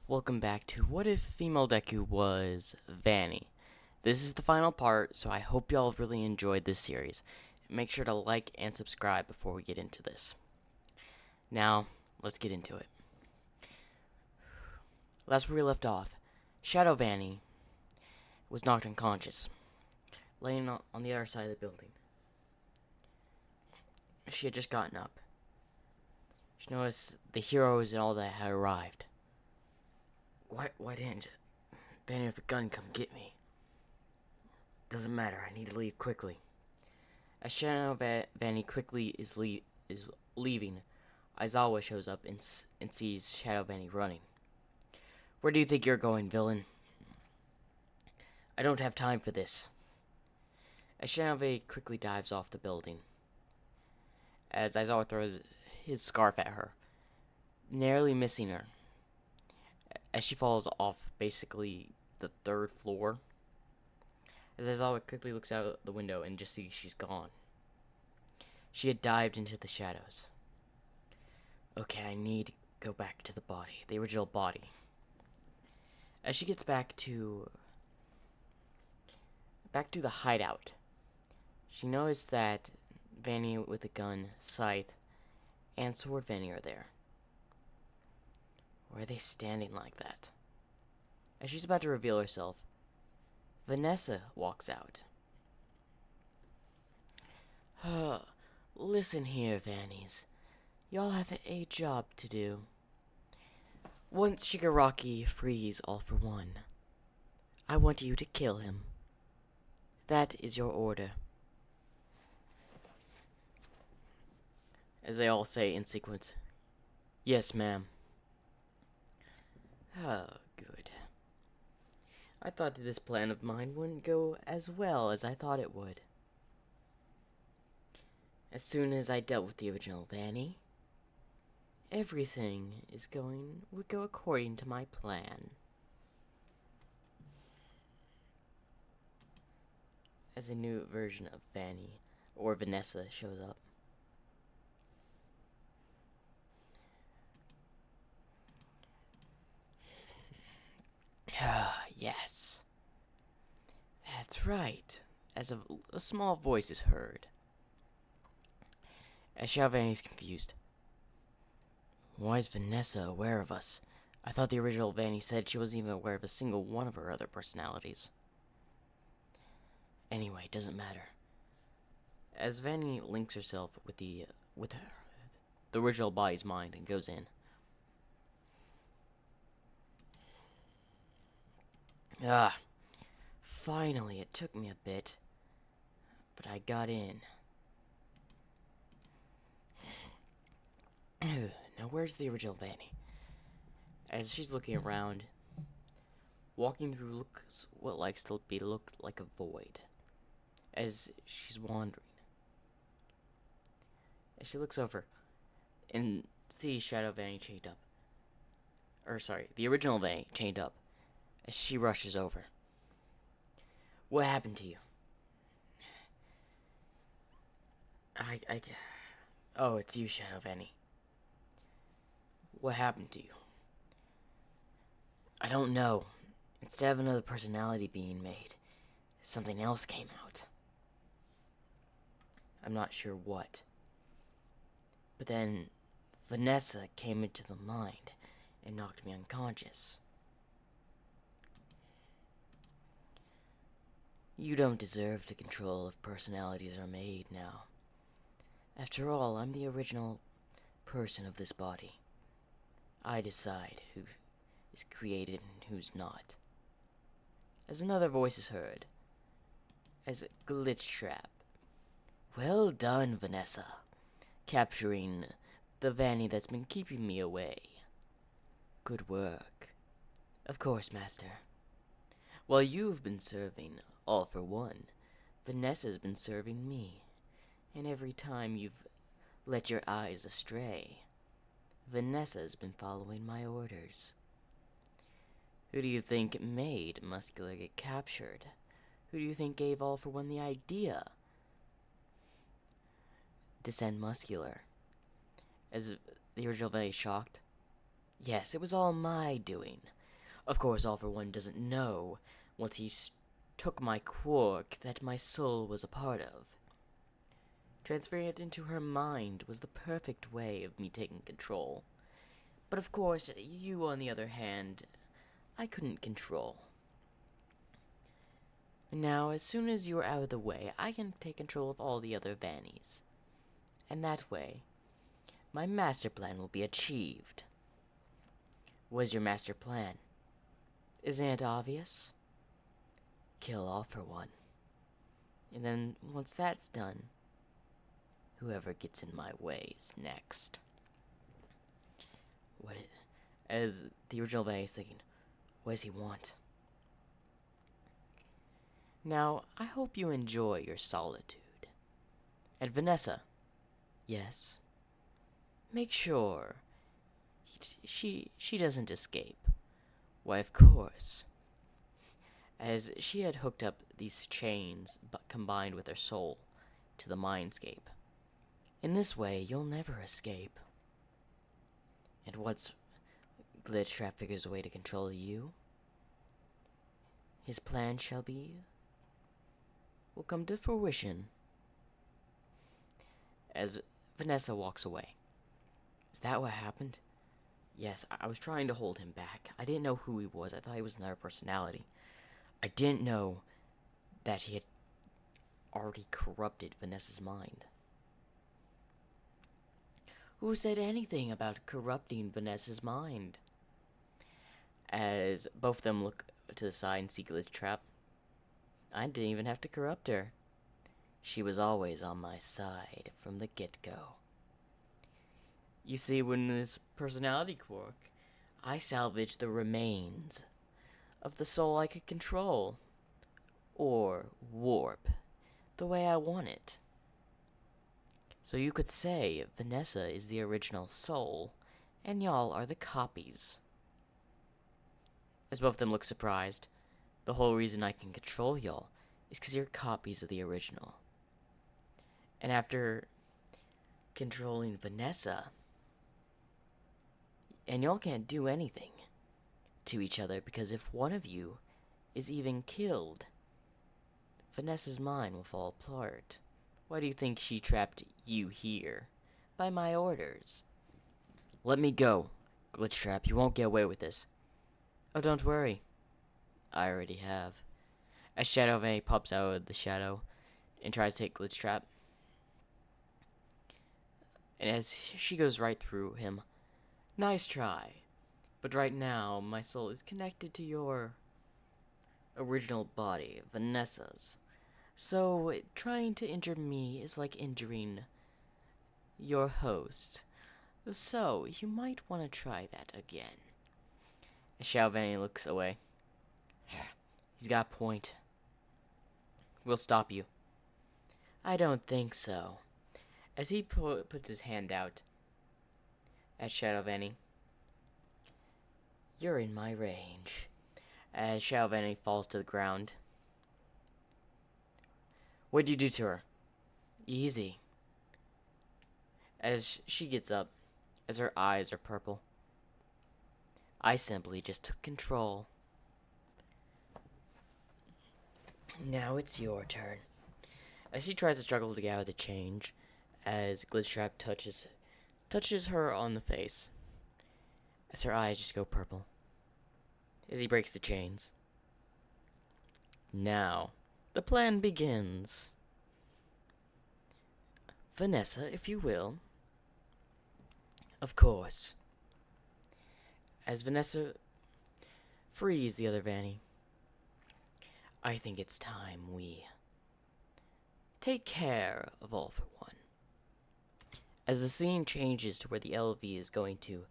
Welcome back to What If Female Deku Was Vanny. This is the final part, so I hope y'all really enjoyed this series. Make sure to like and subscribe before we get into this. Now, let's get into it. Last where we left off, Shadow Vanny was knocked unconscious, laying on the other side of the building. She had just gotten up. She noticed the heroes and all that had arrived. Why didn't Vanny with a gun come get me? Doesn't matter, I need to leave quickly. As Shadow Vanny quickly is leaving, Aizawa shows up and sees Shadow Vanny running. Where do you think you're going, villain? I don't have time for this. As Shadow Vanny quickly dives off the building, as Aizawa throws his scarf at her, narrowly missing her, as she falls off basically the third floor. As Aizawa quickly looks out the window and just sees she's gone. She had dived into the shadows. Okay, I need to go back to the body, the original body. As she gets back to the hideout, she noticed that Vanny with a gun, scythe, and sword Vanny are there. Why are they standing like that? As she's about to reveal herself, Vanessa walks out. Listen here, Vannies. Y'all have a job to do. Once Shigaraki frees All for One, I want you to kill him. That is your order. As they all say in sequence, yes, ma'am. Oh, good. I thought this plan of mine wouldn't go as well as I thought it would. As soon as I dealt with the original Vanny, everything would go according to my plan. As a new version of Vanny, or Vanessa, shows up. Ah, yes. That's right. As a small voice is heard. As Xiao is confused. Why is Vanessa aware of us? I thought the original Vanny said she wasn't even aware of a single one of her other personalities. Anyway, doesn't matter. As Vanny links herself with the original body's mind and goes in. Finally, it took me a bit, but I got in. Now where's the original Vanny? As she's looking around, walking through looks what likes to be looked like a void. As she's wandering. As she looks over and sees Shadow Vanny chained up. The original Vanny chained up. As she rushes over. What happened to you? Oh, it's you, Shadow Vanny. What happened to you? I don't know. Instead of another personality being made, something else came out. I'm not sure what. But then, Vanessa came into the mind and knocked me unconscious. You don't deserve the control of personalities are made now. After all, I'm the original person of this body. I decide who is created and who's not. As another voice is heard, as a glitch trap. Well done, Vanessa, capturing the Vanny that's been keeping me away. Good work. Of course, Master. While you've been serving All for One, Vanessa's been serving me. And every time you've let your eyes astray, Vanessa's been following my orders. Who do you think made Muscular get captured? Who do you think gave All for One the idea to send Muscular? As the original Vanny shocked. Yes, it was all my doing. Of course, All for One doesn't know, once he took my quirk that my soul was a part of. Transferring it into her mind was the perfect way of me taking control. But of course, you, on the other hand, I couldn't control. Now, as soon as you are out of the way, I can take control of all the other Vannies. And that way, my master plan will be achieved. What is your master plan? Isn't it obvious? Kill All for One. And then, once that's done, whoever gets in my way is next. As the original Vanny is thinking, what does he want? Now, I hope you enjoy your solitude. And Vanessa, yes, make sure she doesn't escape. Why, of course. As she had hooked up these chains, but combined with her soul, to the mindscape. In this way, you'll never escape. And once Glitchtrap figures a way to control you, his plan will come to fruition. As Vanessa walks away. Is that what happened? Yes, I was trying to hold him back. I didn't know who he was. I thought he was another personality. I didn't know that he had already corrupted Vanessa's mind. Who said anything about corrupting Vanessa's mind? As both of them look to the side and see Glitchtrap. I didn't even have to corrupt her. She was always on my side from the get-go. You see, when this personality quirk, I salvaged the remains of the soul I could control, or warp, the way I want it. So you could say Vanessa is the original soul, and y'all are the copies. As both of them look surprised, the whole reason I can control y'all is because you're copies of the original. And after controlling Vanessa, and y'all can't do anything to each other, because if one of you is even killed, Vanessa's mind will fall apart. Why do you think she trapped you here? By my orders. Let me go, Glitchtrap. You won't get away with this. Oh, don't worry. I already have. As Shadow Vanny pops out of the shadow and tries to hit Glitchtrap. And as she goes right through him, nice try. But right now, my soul is connected to your original body, Vanessa's. So, trying to injure me is like injuring your host. So, you might want to try that again. As Shadow Vanny looks away. He's got a point. We'll stop you. I don't think so. As he puts his hand out at Shadow Vanny. You're in my range. As Shadow Vanny falls to the ground. What'd you do to her? Easy. As she gets up, as her eyes are purple. I simply just took control. Now it's your turn. As she tries to struggle to get out of the change, as Glitchtrap touches her on the face, as her eyes just go purple, as he breaks the chains. Now, the plan begins. Vanessa, if you will. Of course. As Vanessa frees the other Vanny, I think it's time we take care of All for One. As the scene changes to where the LV is going to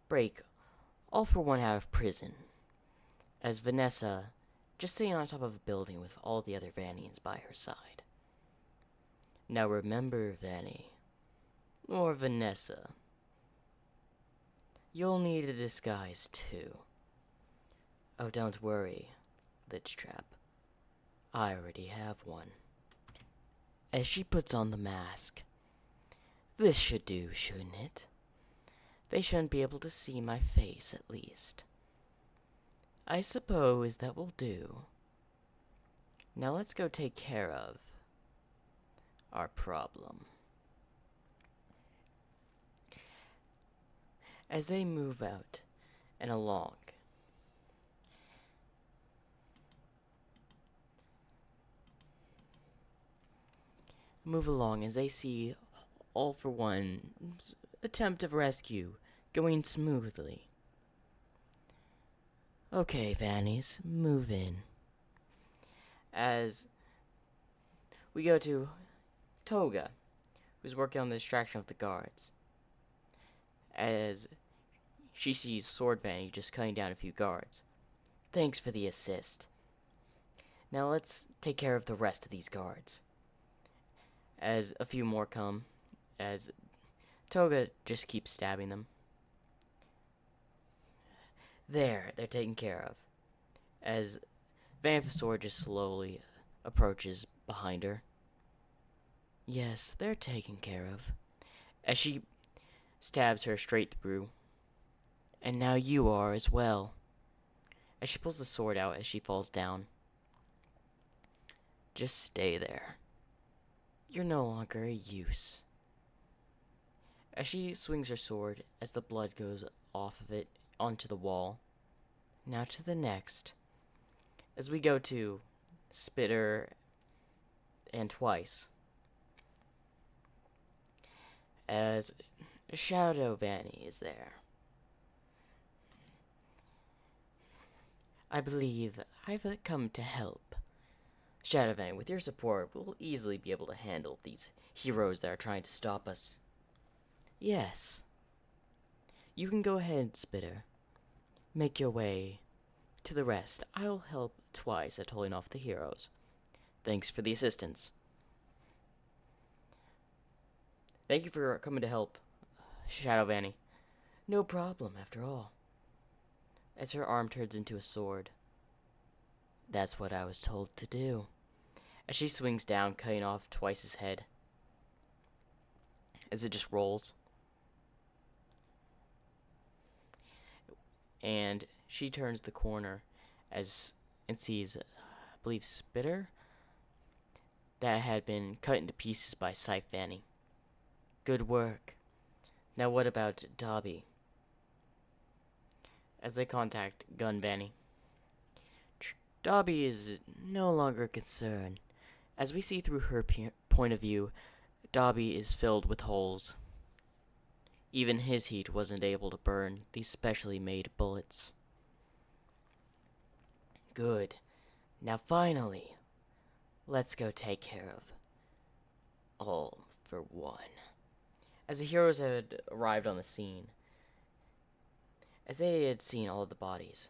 break All for One out of prison, as Vanessa just sitting on top of a building with all the other Vannians by her side. Now remember, Vanny, or Vanessa, you'll need a disguise too. Oh, don't worry, Glitchtrap. I already have one. As she puts on the mask. This should do, shouldn't it? They shouldn't be able to see my face, at least. I suppose that will do. Now let's go take care of our problem. As they move out and along, as they see All for One's attempt of rescue going smoothly. Okay, Vannies, move in. As we go to Toga, who's working on the distraction of the guards. As she sees Sword Vanny just cutting down a few guards. Thanks for the assist. Now let's take care of the rest of these guards. As a few more come, as Toga just keeps stabbing them. There, they're taken care of. As Vamphosaur just slowly approaches behind her. Yes, they're taken care of. As she stabs her straight through. And now you are as well. As she pulls the sword out as she falls down. Just stay there. You're no longer a use. As she swings her sword, as the blood goes off of it onto the wall. Now to the next. As we go to Spitter and Twice. As Shadow Vanny is there. I believe I've come to help. Shadow Vanny, with your support, we'll easily be able to handle these heroes that are trying to stop us. Yes. You can go ahead, Spitter. Make your way to the rest. I'll help Twice at holding off the heroes. Thanks for the assistance. Thank you for coming to help, Shadow Vanny. No problem, after all. As her arm turns into a sword. That's what I was told to do. As she swings down, cutting off Twice's head. As it just rolls. And she turns the corner and sees, I believe, Spitter that had been cut into pieces by Scythe Vanny. Good work. Now what about Dobby? As they contact Gun Vanny. Dobby is no longer a concern. As we see through her point of view, Dobby is filled with holes. Even his heat wasn't able to burn these specially made bullets. Good. Now finally, let's go take care of All for One. As the heroes had arrived on the scene, as they had seen all of the bodies,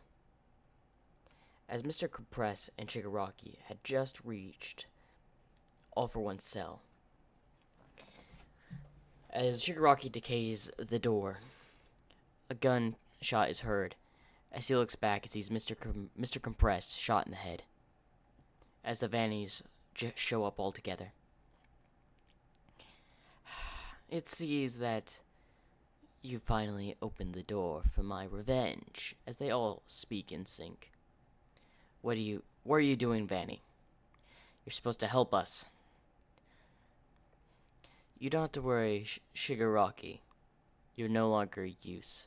as Mr. Compress and Shigaraki had just reached All for One's cell, as Shigaraki decays the door, a gunshot is heard. As he looks back, he sees Mr. Compress shot in the head. As the Vannies show up all together. It sees that you finally opened the door for my revenge, as they all speak in sync. What are you doing, Vanny? You're supposed to help us. You don't have to worry, Shigaraki. You're no longer a use.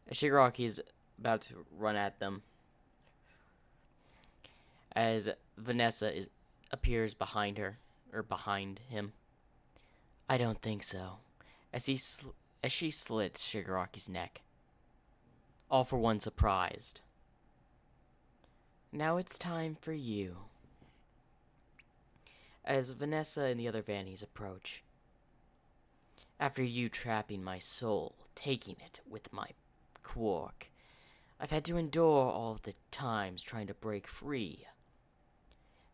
As Shigaraki is about to run at them, as Vanessa appears behind her, or behind him. I don't think so. As she slits Shigaraki's neck. All for One surprised. Now it's time for you. As Vanessa and the other Vannies approach. After you trapping my soul, taking it with my quark, I've had to endure all the times trying to break free.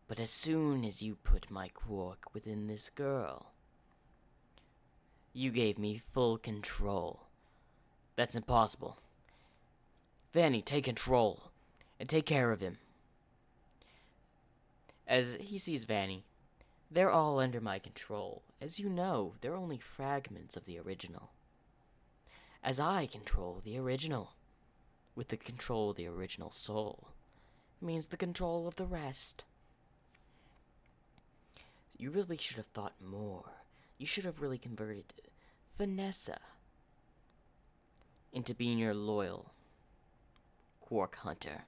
But as soon as you put my quark within this girl, you gave me full control. That's impossible. Vanny, take control, and take care of him. As he sees Vanny, they're all under my control. As you know, they're only fragments of the original. As I control the original. with the control of the original soul means the control of the rest. You really should have thought more. You should have really converted Vanessa into being your loyal quark hunter.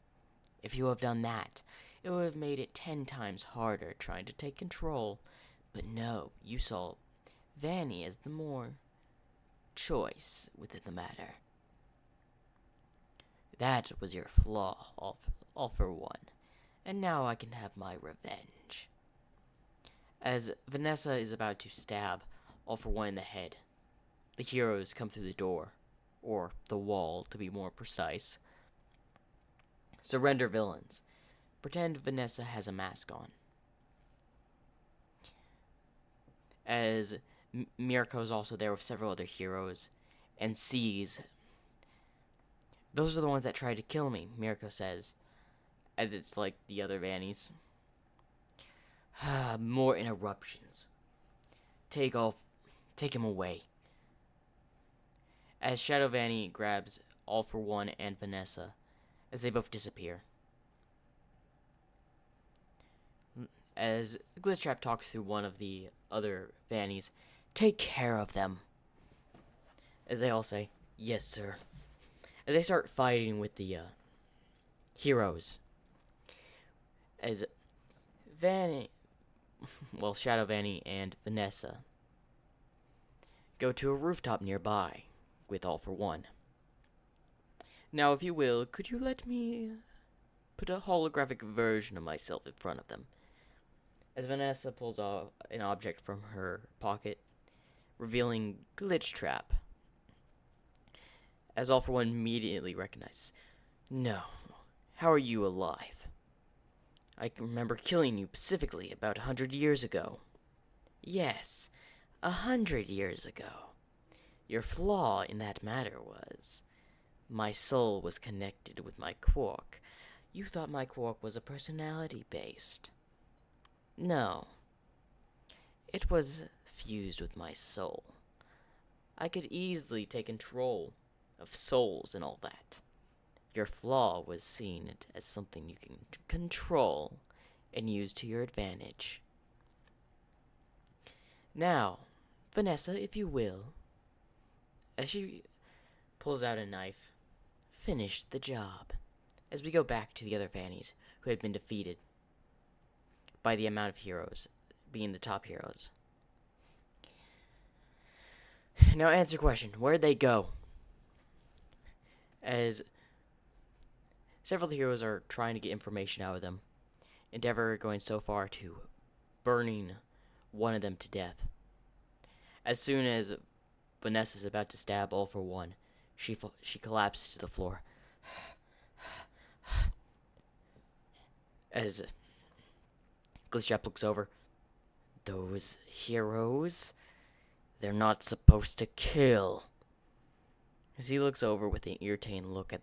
If you have done that, it would have made it 10 times harder trying to take control. But no, you saw Vanny as the more choice within the matter. That was your flaw, all for one. And now I can have my revenge. As Vanessa is about to stab All for One in the head, the heroes come through the door, or the wall to be more precise. Surrender, villains. Pretend Vanessa has a mask on. As Mirko is also there with several other heroes, and sees... Those are the ones that tried to kill me, Mirko says, as it's like the other Vannies. More interruptions. Take him away. As Shadow Vanny grabs All for One and Vanessa, as they both disappear. As Glitchtrap talks through one of the other Vannies, take care of them. As they all say, yes, sir. As they start fighting with the heroes. As Shadow Vanny and Vanessa go to a rooftop nearby with All for One. Now, if you will, could you let me put a holographic version of myself in front of them? As Vanessa pulls off an object from her pocket, revealing Glitchtrap. As All for One immediately recognizes, no, how are you alive? I can remember killing you specifically about 100 years ago. Yes, 100 years ago. Your flaw in that matter was, my soul was connected with my quark. You thought my quark was a personality-based. No. It was fused with my soul. I could easily take control of souls and all that. Your flaw was seen as something you can control and use to your advantage. Now, Vanessa, if you will, as she pulls out a knife, finish the job. As we go back to the other Vannies who had been defeated by the amount of heroes, being the top heroes. Now answer question, where'd they go? As several of the heroes are trying to get information out of them, Endeavor going so far to burning one of them to death. As soon as Vanessa's about to stab All for One, she collapses to the floor. As Glitchtrap looks over, those heroes, they're not supposed to kill. As he looks over with an irritating look at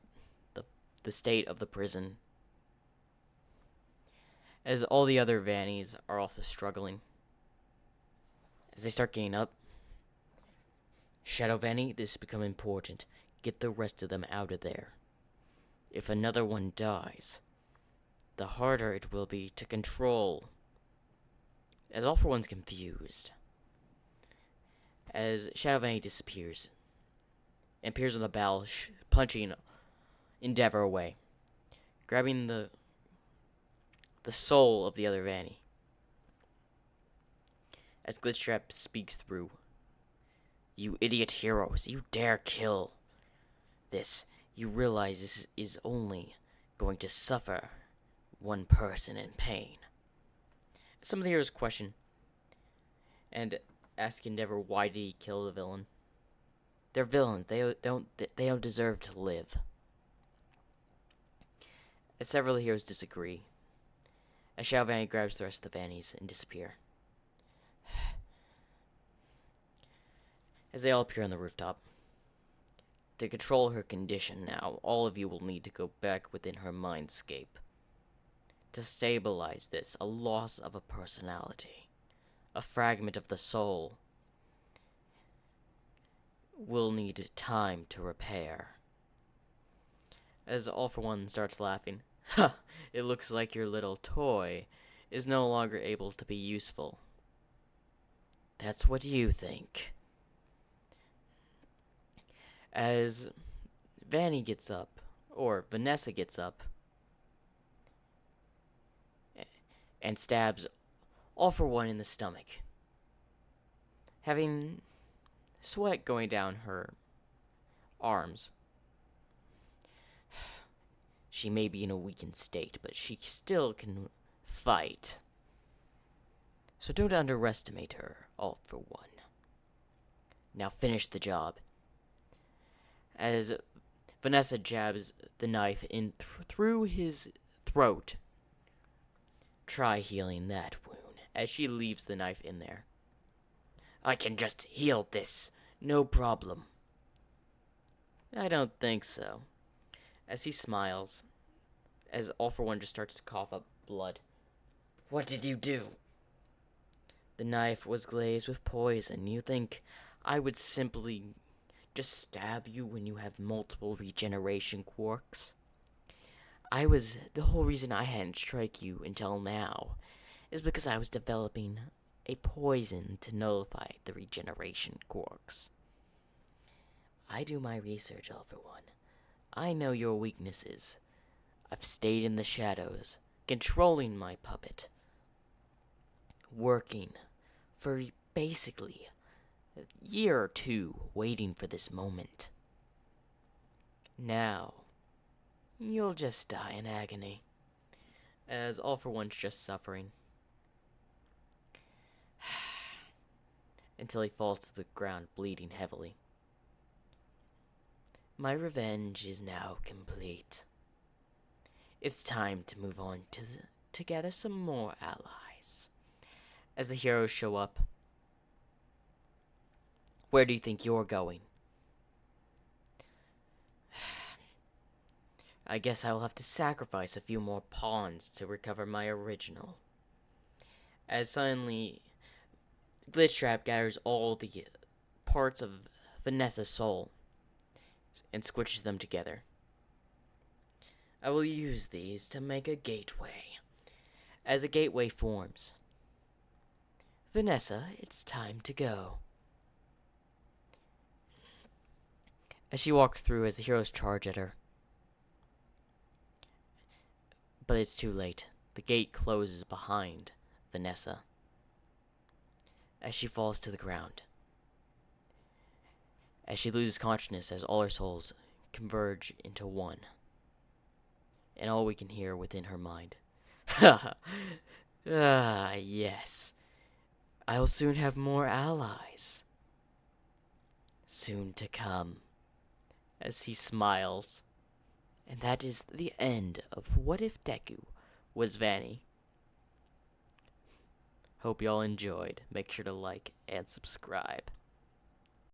the state of the prison. As all the other Vannies are also struggling. As they start getting up. Shadow Vanny, this has become important. Get the rest of them out of there. If another one dies, the harder it will be to control. As All for One's confused. As Shadow Vanny disappears. And appears on the bell, punching Endeavor away. Grabbing the soul of the other Vanny. As Glitchtrap speaks through. You idiot heroes, you dare kill this. You realize this is only going to suffer one person in pain. Some of the heroes question and ask Endeavor why did he kill the villain. They're villains. They don't deserve to live. As several heroes disagree, as Shadow Vanny grabs the rest of the Vannies and disappear. As they all appear on the rooftop. To control her condition now, all of you will need to go back within her mindscape. To stabilize this, a loss of a personality, a fragment of the soul, will need time to repair. As All for One starts laughing. Ha! It looks like your little toy is no longer able to be useful. That's what you think. As Vanny gets up, or Vanessa gets up, and stabs All for One in the stomach, having sweat going down her arms. She may be in a weakened state, but she still can fight. So don't underestimate her, All for One. Now finish the job. As Vanessa jabs the knife in through his throat. Try healing that wound as she leaves the knife in there. I can just heal this, no problem. I don't think so. As he smiles, as All for One just starts to cough up blood. What did you do? The knife was glazed with poison. You think I would simply just stab you when you have multiple regeneration quirks? The whole reason I hadn't struck you until now is because I was developing a poison to nullify the regeneration quirks. I do my research, All for One. I know your weaknesses. I've stayed in the shadows, controlling my puppet, working for basically a year or two, waiting for this moment. Now, you'll just die in agony, as All for One's just suffering. Until he falls to the ground, bleeding heavily. My revenge is now complete. It's time to move on to gather some more allies. As the heroes show up, where do you think you're going? I guess I will have to sacrifice a few more pawns to recover my original. As suddenly, Glitchtrap gathers all the parts of Vanessa's soul and squishes them together. I will use these to make a gateway. As a gateway forms, Vanessa, it's time to go. As she walks through, as the heroes charge at her. But it's too late. The gate closes behind Vanessa as she falls to the ground. As she loses consciousness, as all her souls converge into one. And all we can hear within her mind. Yes. I'll soon have more allies. Soon to come. As he smiles. And that is the end of What If Deku Was Vanny. Hope y'all enjoyed. Make sure to like and subscribe.